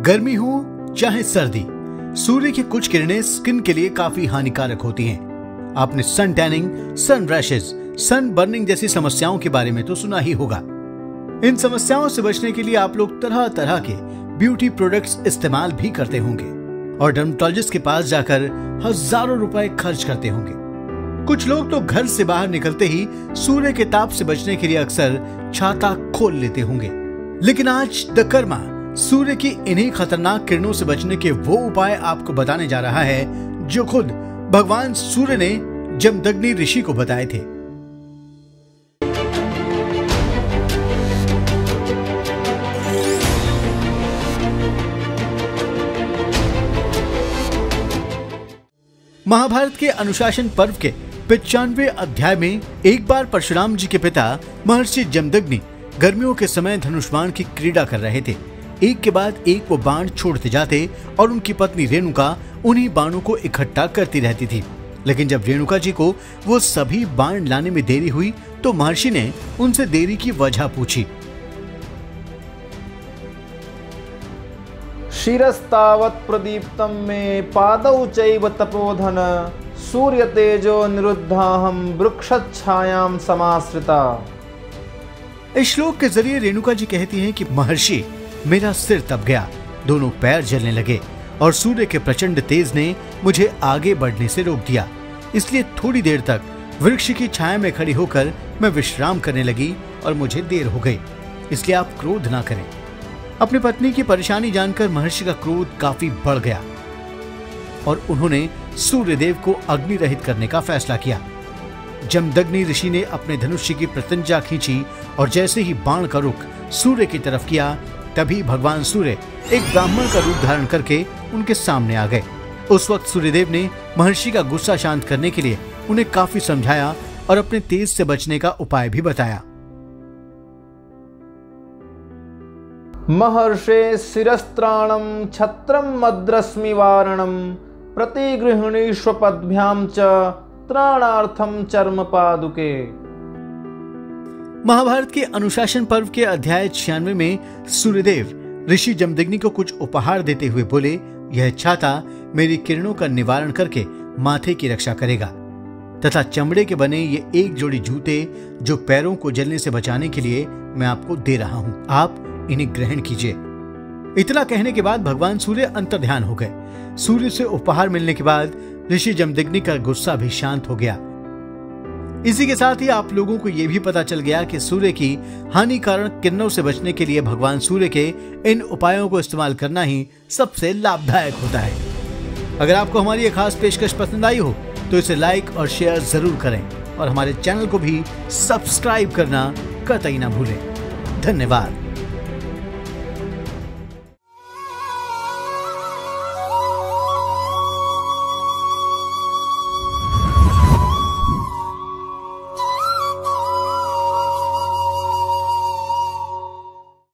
गर्मी हो चाहे सर्दी, सूर्य की कुछ किरणें स्किन के लिए काफी हानिकारक होती हैं। आपने सन टैनिंग, सन रैशेज, सन बर्निंग जैसी समस्याओं के बारे में तो सुना ही होगा। इन समस्याओं से बचने के लिए आप लोग तरह तरह के ब्यूटी प्रोडक्ट्स इस्तेमाल भी करते होंगे और डर्मेटोलॉजिस्ट के पास जाकर हजारों रुपए खर्च करते होंगे। कुछ लोग तो घर से बाहर निकलते ही सूर्य के ताप से बचने के लिए अक्सर छाता खोल लेते होंगे। लेकिन आज द कर्मा सूर्य की इन्हीं खतरनाक किरणों से बचने के वो उपाय आपको बताने जा रहा है जो खुद भगवान सूर्य ने जमदग्नि ऋषि को बताए थे। महाभारत के अनुशासन पर्व के 95वें अध्याय में एक बार परशुराम जी के पिता महर्षि जमदग्नि गर्मियों के समय धनुष बाण की क्रीड़ा कर रहे थे। एक के बाद एक वो बाण छोड़ते जाते और उनकी पत्नी रेणुका उन्हीं बाणों को इकट्ठा करती रहती थी। लेकिन जब रेणुका जी को वो सभी बाण लाने में देरी हुई तो महर्षि ने उनसे देरी की वजह पूछी। शिरस्तावत् प्रदीप्तम में पादौ चैव तपोधन सूर्य तेजो निरुद्धाहम वृक्षच्छायाम समाश्रिता। इस श्लोक के जरिए रेणुका जी कहती हैं कि महर्षि, मेरा सिर तप गया, दोनों पैर जलने लगे और सूर्य के प्रचंड तेज ने मुझे आगे बढ़ने से रोक दिया। इसलिए थोड़ी देर तक वृक्ष की छाया में खड़ी होकर मैं विश्राम करने लगी और मुझे देर हो गई। इसलिए आप क्रोध ना करें। अपनी पत्नी की परेशानी जानकर महर्षि का क्रोध काफी बढ़ गया और उन्होंने सूर्यदेव को अग्नि रहित करने का फैसला किया। जमदग्नि ऋषि ने अपने धनुष की प्रत्यंचा खींची और जैसे ही बाण का रुख सूर्य की तरफ किया, तभी भगवान सूर्य एक ब्राह्मण का रूप धारण करके उनके सामने आ गए। उस वक्त सूर्यदेव ने महर्षि का गुस्सा शांत करने के लिए उन्हें काफी समझाया और अपने तेज से बचने का उपाय भी बताया। महर्षे शिरस्त्राणम छत्रम मद्रस्मि वारणम प्रतिगृहणीष्व पद्भ्याम च त्राणार्थम चर्म पादुके। महाभारत के अनुशासन पर्व के अध्याय 96 में सूर्यदेव ऋषि जमदग्नि को कुछ उपहार देते हुए बोले, यह छाता मेरी किरणों का निवारण करके माथे की रक्षा करेगा तथा चमड़े के बने ये एक जोड़ी जूते जो पैरों को जलने से बचाने के लिए मैं आपको दे रहा हूं, आप इन्हें ग्रहण कीजिए। इतना कहने के बाद भगवान सूर्य अंतर्ध्यान हो गए। सूर्य से उपहार मिलने के बाद ऋषि जमदग्नि का गुस्सा भी शांत हो गया। इसी के साथ ही आप लोगों को यह भी पता चल गया कि सूर्य की हानिकारक किरणों से बचने के लिए भगवान सूर्य के इन उपायों को इस्तेमाल करना ही सबसे लाभदायक होता है। अगर आपको हमारी ये खास पेशकश पसंद आई हो तो इसे लाइक और शेयर जरूर करें और हमारे चैनल को भी सब्सक्राइब करना कतई ना भूलें। धन्यवाद।